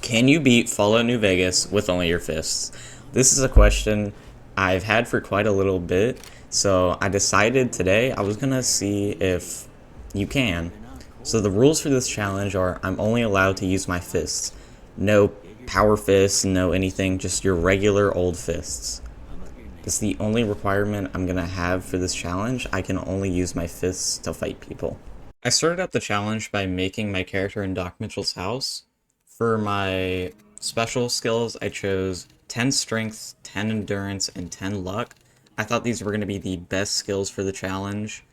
Can you beat Fallout New Vegas with only your fists? This is a question I've had for quite a little bit, so I decided today I was gonna see if you can. So the rules for this challenge are I'm only allowed to use my fists. No power fists, no anything, just your regular old fists. That's the only requirement I'm gonna have for this challenge. I can only use my fists to fight people. I started out the challenge by making my character in Doc Mitchell's house. For my special skills, I chose 10 strength, 10 endurance, and 10 luck. I thought these were going to be the best skills for the challenge,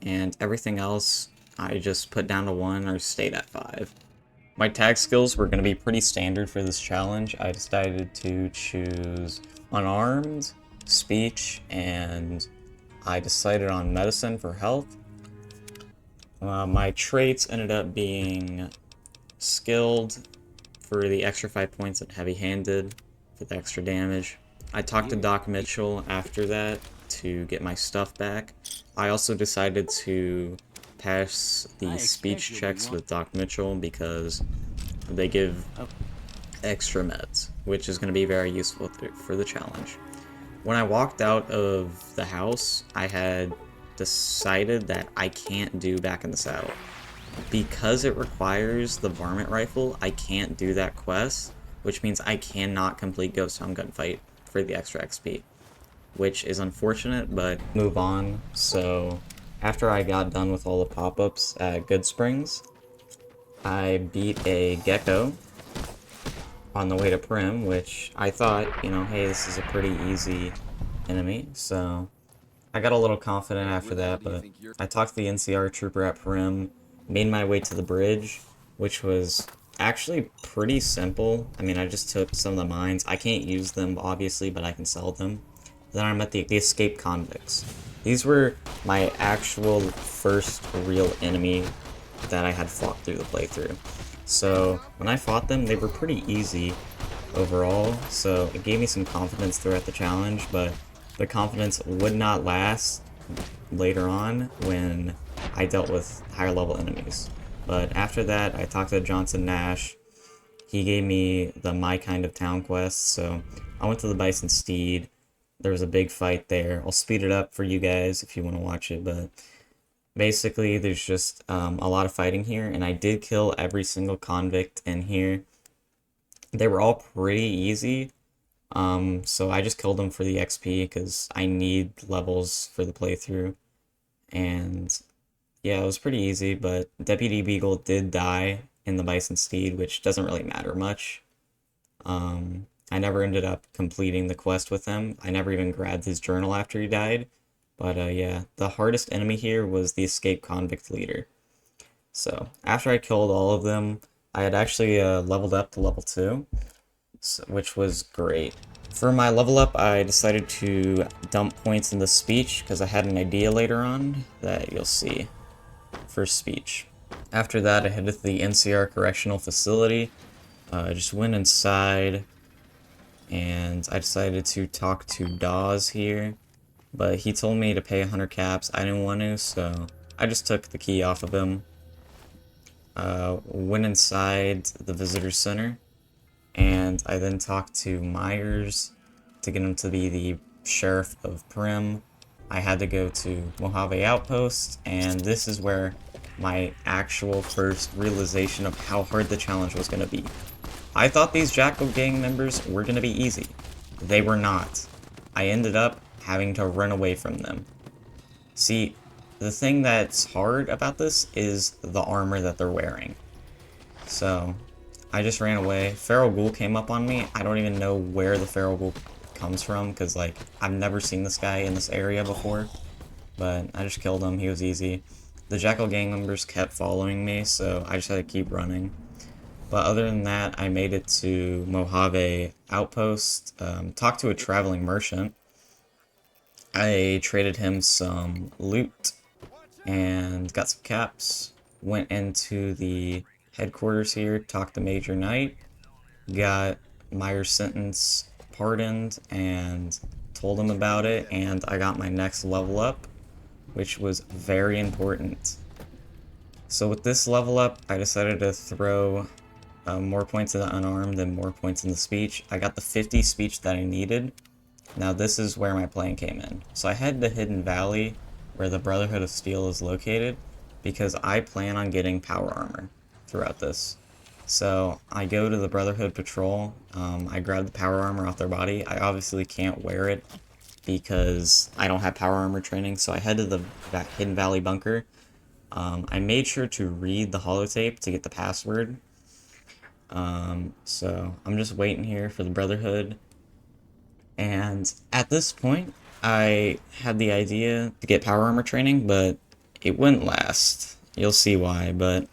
and everything else I just put down to 1 or stayed at 5. My tag skills were going to be pretty standard for this challenge. I decided to choose unarmed, speech, and I decided on medicine for health. My traits ended up being skilled for the extra 5 points and heavy-handed for the extra damage. I talked to Doc Mitchell after that to get my stuff back. I also decided to pass the speech checks with Doc Mitchell because they give extra meds, which is going to be very useful for the challenge. When I walked out of the house, I had decided that I can't do back in the saddle. Because it requires the varmint rifle, I can't do that quest, which means I cannot complete Ghost Town Gunfight for the extra XP, which is unfortunate, but move on. So after I got done with all the pop-ups at Good Springs, I beat a gecko on the way to Primm, which I thought, hey, this is a pretty easy enemy, so I got a little confident after that, but I talked to the NCR trooper at Primm, made my way to the bridge, which was actually pretty simple. I mean, I just took some of the mines. I can't use them, obviously, but I can sell them. Then I met the escaped convicts. These were my actual first real enemy that I had fought through the playthrough. So when I fought them, they were pretty easy overall, so it gave me some confidence throughout the challenge, but the confidence would not last later on when I dealt with higher level enemies. But after that, I talked to Johnson Nash. He gave me the My Kind of Town quest, so I went to the Bison Steed. There was a big fight there. I'll speed it up for you guys if you want to watch it, but basically there's just a lot of fighting here, and I did kill every single convict in here. They were all pretty easy. So I just killed them for the XP because I need levels for the playthrough. And yeah, it was pretty easy, but Deputy Beagle did die in the Bison Steed, which doesn't really matter much. I never ended up completing the quest with him. I never even grabbed his journal after he died. But yeah, the hardest enemy here was the escaped convict leader. So after I killed all of them, I had actually leveled up to level 2. Which was great. For my level up, I decided to dump points in the speech because I had an idea later on that you'll see for speech. After that, I headed to the NCR Correctional Facility. I just went inside and I decided to talk to Dawes here, but he told me to pay 100 caps. I didn't want to, so I just took the key off of him. Went inside the visitor center. And I then talked to Myers to get him to be the sheriff of Primm. I had to go to Mojave Outpost, and this is where my actual first realization of how hard the challenge was going to be. I thought these Jackal gang members were going to be easy. They were not. I ended up having to run away from them. See, the thing that's hard about this is the armor that they're wearing. So I just ran away. Feral Ghoul came up on me. I don't even know where the Feral Ghoul comes from, because, like, I've never seen this guy in this area before. But I just killed him. He was easy. The Jackal gang members kept following me, so I just had to keep running. But other than that, I made it to Mojave Outpost, talked to a traveling merchant. I traded him some loot and got some caps. Went into the headquarters here, talked to Major Knight, got Myers' sentence pardoned, and told him about it, and I got my next level up, which was very important. So with this level up, I decided to throw more points in the unarmed and more points in the speech. I got the 50 speech that I needed. Now this is where my plan came in. So I head to Hidden Valley, where the Brotherhood of Steel is located, because I plan on getting power armor throughout this. So I go to the Brotherhood Patrol, I grab the power armor off their body. I obviously can't wear it because I don't have power armor training, so I head to the Hidden Valley bunker. I made sure to read the holotape to get the password. So I'm just waiting here for the Brotherhood. And at this point, I had the idea to get power armor training, but it wouldn't last. You'll see why, but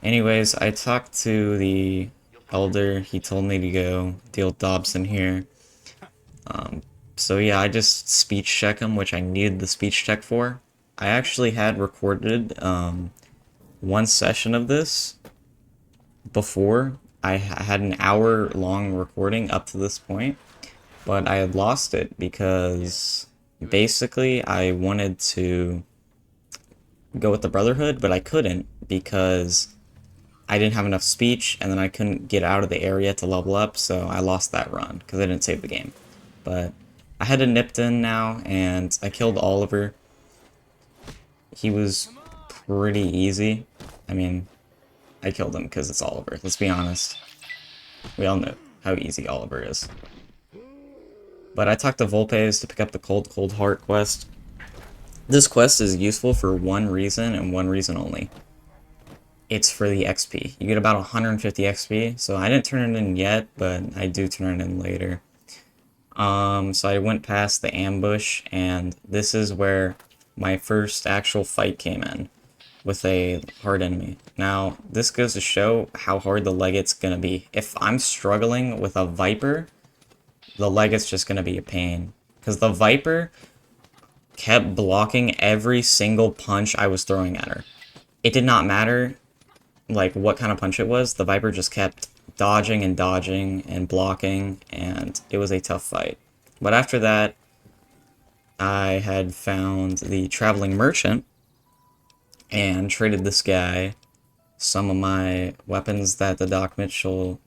anyways, I talked to the elder. He told me to go deal with Dobson here. So yeah, I just speech check him, which I needed the speech check for. I actually had recorded one session of this before. I had an hour-long recording up to this point, but I had lost it because basically I wanted to go with the Brotherhood, but I couldn't because I didn't have enough speech, and then I couldn't get out of the area to level up, so I lost that run because I didn't save the game. But I had a Nipton now, and I killed Oliver. He was pretty easy. I mean, I killed him because it's Oliver, let's be honest. We all know how easy Oliver is. But I talked to Volpes to pick up the Cold Heart quest. This quest is useful for one reason and one reason only. It's for the XP. You get about 150 XP, so I didn't turn it in yet, but I do turn it in later. So I went past the ambush, and this is where my first actual fight came in with a hard enemy. Now, this goes to show how hard the Legate's gonna be. If I'm struggling with a Viper, the Legate's just gonna be a pain. Because the Viper kept blocking every single punch I was throwing at her. It did not matter like what kind of punch it was, the Viper just kept dodging and blocking, and it was a tough fight. But after that, I had found the Traveling Merchant and traded this guy some of my weapons that Doc Mitchell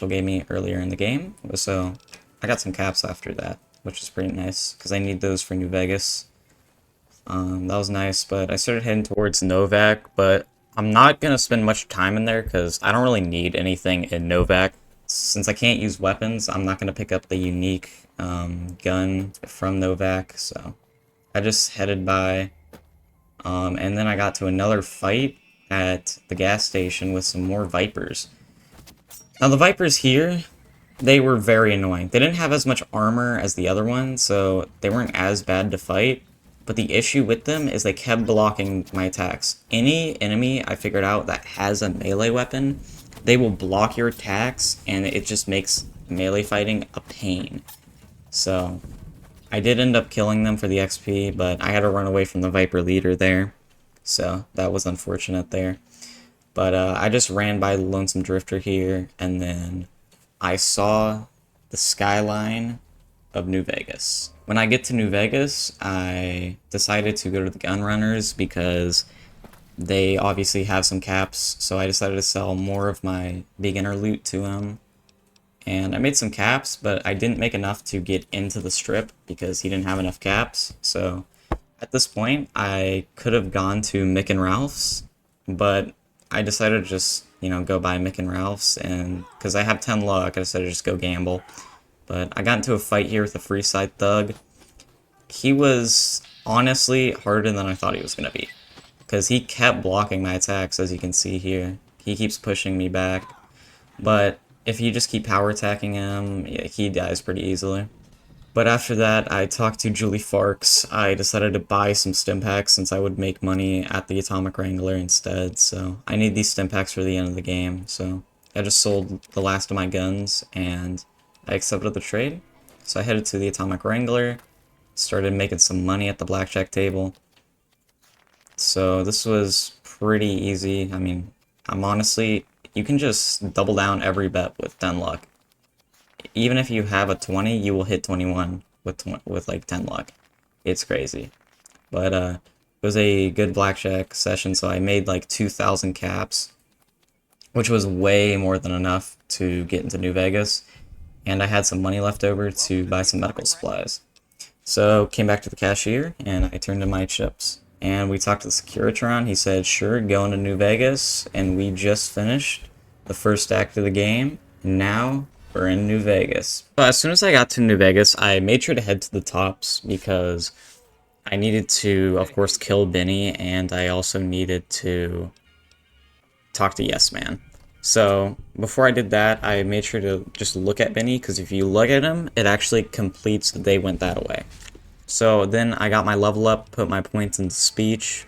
gave me earlier in the game. So I got some caps after that, which is pretty nice because I need those for New Vegas. That was nice, but I started heading towards Novak, but I'm not going to spend much time in there because I don't really need anything in Novak. Since I can't use weapons, I'm not going to pick up the unique gun from Novak, so I just headed by, and then I got to another fight at the gas station with some more Vipers. Now the Vipers here, they were very annoying. They didn't have as much armor as the other one, so they weren't as bad to fight. But the issue with them is they kept blocking my attacks. Any enemy I figured out that has a melee weapon, they will block your attacks, and it just makes melee fighting a pain. So I did end up killing them for the XP, but I had to run away from the Viper leader there. So that was unfortunate there. But I just ran by the Lonesome Drifter here, and then I saw the skyline of New Vegas. When I get to New Vegas, I decided to go to the Gunrunners because they obviously have some caps, so I decided to sell more of my beginner loot to him. And I made some caps, but I didn't make enough to get into the strip because he didn't have enough caps. So at this point, I could have gone to Mick and Ralph's, but I decided to just, go buy Mick and Ralph's, and because I have 10 luck, I decided to just go gamble. But I got into a fight here with a Freeside Thug. He was honestly harder than I thought he was going to be, because he kept blocking my attacks, as you can see here. He keeps pushing me back, but if you just keep power attacking him, yeah, he dies pretty easily. But after that, I talked to Julie Farks. I decided to buy some stim packs since I would make money at the Atomic Wrangler instead, so I need these stim packs for the end of the game, so I just sold the last of my guns, and I accepted the trade. So I headed to the Atomic Wrangler, started making some money at the blackjack table. So this was pretty easy. I mean, you can just double down every bet with 10 luck. Even if you have a 20, you will hit 21 with like 10 luck. It's crazy. But it was a good blackjack session, so I made like 2,000 caps. which was way more than enough to get into New Vegas, and I had some money left over to buy some medical supplies. So came back to the cashier and I turned in my chips. And we talked to the Securitron. He said, sure, going to New Vegas. And we just finished the first act of the game. And now we're in New Vegas. So as soon as I got to New Vegas, I made sure to head to the tops because I needed to, of course, kill Benny. And I also needed to talk to Yes Man. So before I did that, I made sure to just look at Benny, because if you look at him, it actually completes They Went That Way. So then I got my level up, put my points into speech,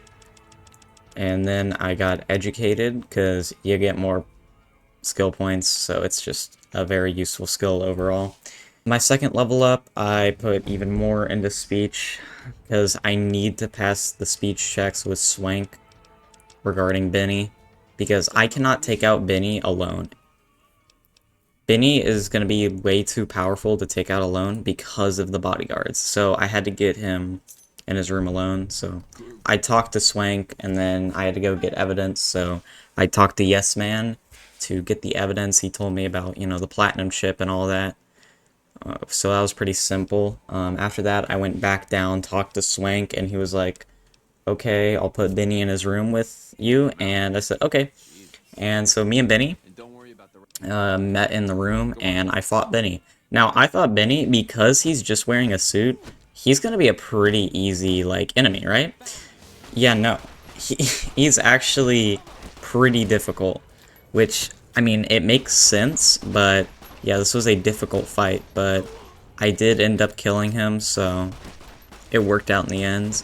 and then I got educated, because you get more skill points, so it's just a very useful skill overall. My second level up, I put even more into speech, because I need to pass the speech checks with Swank regarding Benny, because I cannot take out Benny alone. Benny is going to be way too powerful to take out alone because of the bodyguards, so I had to get him in his room alone. So I talked to Swank, and then I had to go get evidence, so I talked to Yes Man to get the evidence. He told me about, you know, the platinum chip and all that. So that was pretty simple. After that, I went back down, talked to Swank, and he was like, okay, I'll put Benny in his room with you, and I said, okay. And so me and Benny met in the room, and I fought Benny. Now, I thought Benny, because he's just wearing a suit, he's gonna be a pretty easy, like, enemy, right? Yeah, no. He's actually pretty difficult, which, I mean, it makes sense, but yeah, this was a difficult fight, but I did end up killing him, so it worked out in the end.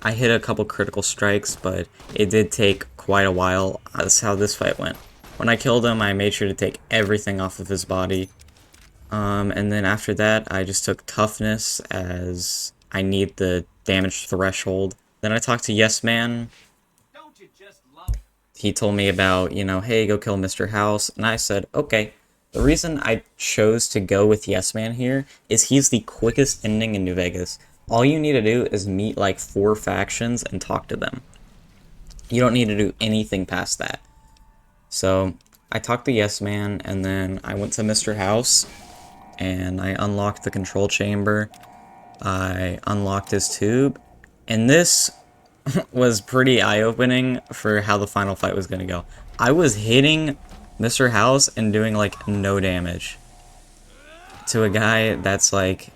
I hit a couple critical strikes, but it did take quite a while. That's how this fight went. When I killed him, I made sure to take everything off of his body. And then after that, I just took toughness, as I need the damage threshold. Then I talked to Yes Man. He told me about, you know, hey, go kill Mr. House. And I said, okay. The reason I chose to go with Yes Man here is he's the quickest ending in New Vegas. All you need to do is meet like 4 factions and talk to them. You don't need to do anything past that. So I talked to Yes Man, and then I went to Mr. House, and I unlocked the control chamber. I unlocked his tube, and this was pretty eye-opening for how the final fight was going to go. I was hitting Mr. House and doing like no damage to a guy that's like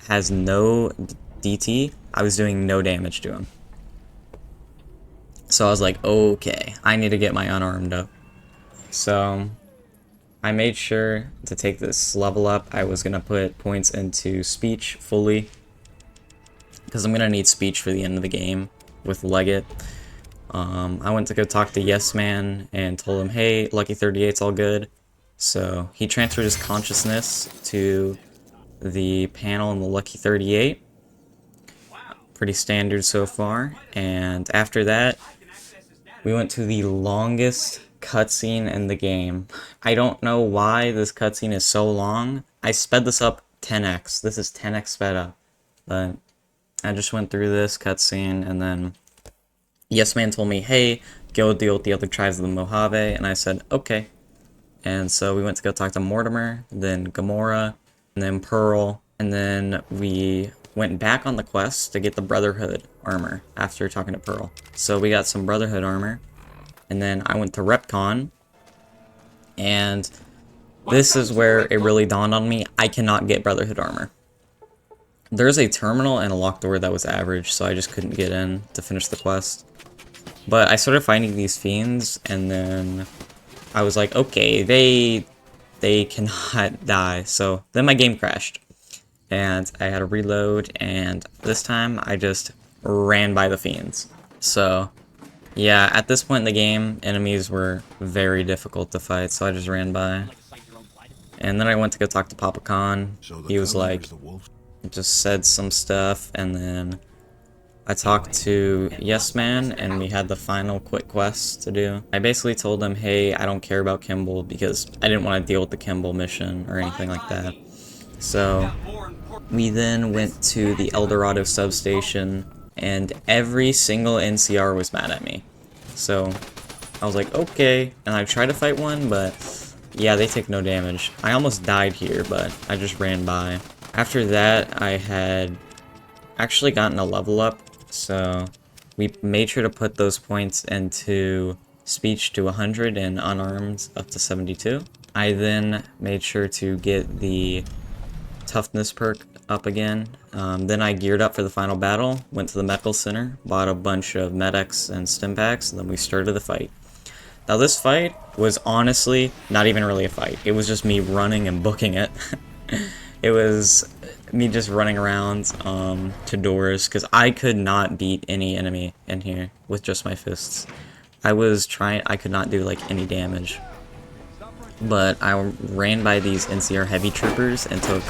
has no DT. I was doing no damage to him. So I was like, okay, I need to get my unarmed up. So I made sure to take this level up. I was going to put points into speech fully, because I'm going to need speech for the end of the game with Leggett. I went to go talk to Yes Man and told him, hey, Lucky 38's all good. So he transferred his consciousness to the panel in the Lucky 38. Pretty standard so far. And after that, we went to the longest cutscene in the game. I don't know why this cutscene is so long. I sped this up 10x. This is 10x sped up. But I just went through this cutscene, and then Yes Man told me, hey, go deal with the other tribes of the Mojave, and I said, okay. And so we went to go talk to Mortimer, then Gamora, and then Pearl, and then we went back on the quest to get the Brotherhood armor after talking to Pearl. So we got some Brotherhood armor, and then I went to RepCon, and this is where it really dawned on me, I cannot get Brotherhood armor. There's a terminal and a locked door that was average, so I just couldn't get in to finish the quest. But I started finding these fiends, and then I was like, okay, they cannot die. So then my game crashed, and I had to reload, and this time I just ran by the fiends. So yeah, at this point in the game, enemies were very difficult to fight, so I just ran by. And then I went to go talk to Papa Khan. He was like, just said some stuff, and then I talked to Yes Man, and we had the final quick quest to do. I basically told him, hey, I don't care about Kimball, because I didn't want to deal with the Kimball mission or anything like that. So we then went to the Eldorado substation, and every single NCR was mad at me. So I was like, okay, and I tried to fight one, but yeah, they take no damage. I almost died here, but I just ran by. After that, I had actually gotten a level up, so we made sure to put those points into speech to 100 and unarmed up to 72. I then made sure to get the toughness perk up again. Then I geared up for the final battle, went to the medical center, bought a bunch of medics and stim packs, and then we started the fight. Now this fight was honestly not even really a fight. It was just me running and booking it. It was me just running around to doors, because I could not beat any enemy in here with just my fists. I could not do like any damage. But I ran by these NCR heavy troopers and took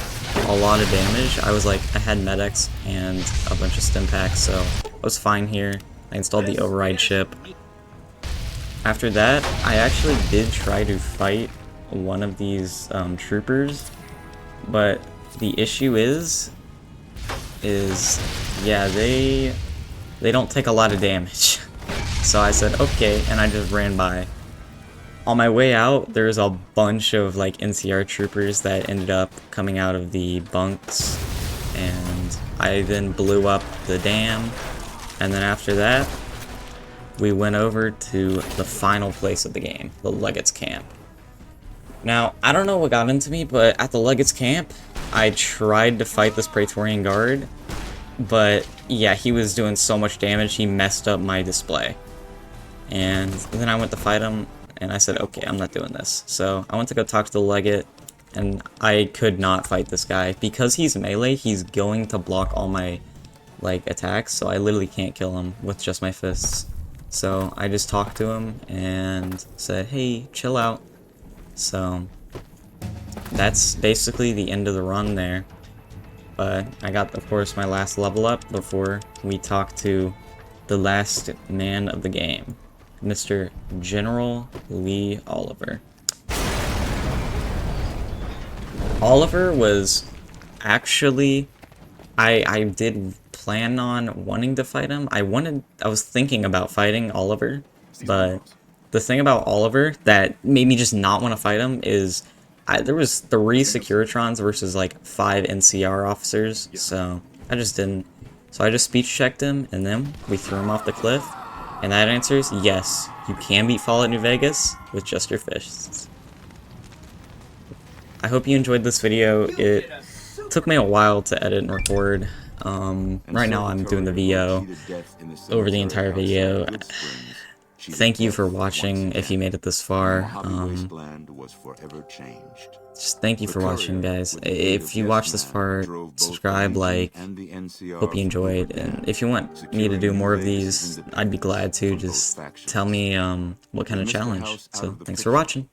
a lot of damage. I had medics and a bunch of stim packs, so I was fine here. I installed the override chip. After that, I actually did try to fight one of these troopers, but the issue is yeah, they don't take a lot of damage. So I said okay, and I just ran by. On my way out, there's a bunch of like NCR troopers that ended up coming out of the bunks, and I then blew up the dam, and then after that, we went over to the final place of the game, the Legate's camp. Now, I don't know what got into me, but at the Legate's camp, I tried to fight this Praetorian guard, but yeah, he was doing so much damage, he messed up my display. And then I went to fight him, and I said, okay, I'm not doing this. So I went to go talk to the Legate, and I could not fight this guy. Because he's melee, he's going to block all my like attacks, so I literally can't kill him with just my fists. So I just talked to him and said, hey, chill out. So that's basically the end of the run there. But I got, of course, my last level up before we talked to the last man of the game, Mr. General Lee Oliver. Oliver was actually, I did plan on wanting to fight him. I was thinking about fighting Oliver, but the thing about Oliver that made me just not want to fight him is there was 3 Securitrons versus like 5 NCR officers, so I just didn't. So I just speech checked him, and then we threw him off the cliff. And that answer is yes, you can beat Fallout New Vegas with just your fists. I hope you enjoyed this video. It took me a while to edit and record. Right now I'm doing the VO over the entire video. Thank you for watching if you made it this far. Just thank you for watching, guys. If you watched this far, subscribe, like, hope you enjoyed, and if you want me to do more of these, I'd be glad to. Just tell me what kind of challenge. So thanks for watching.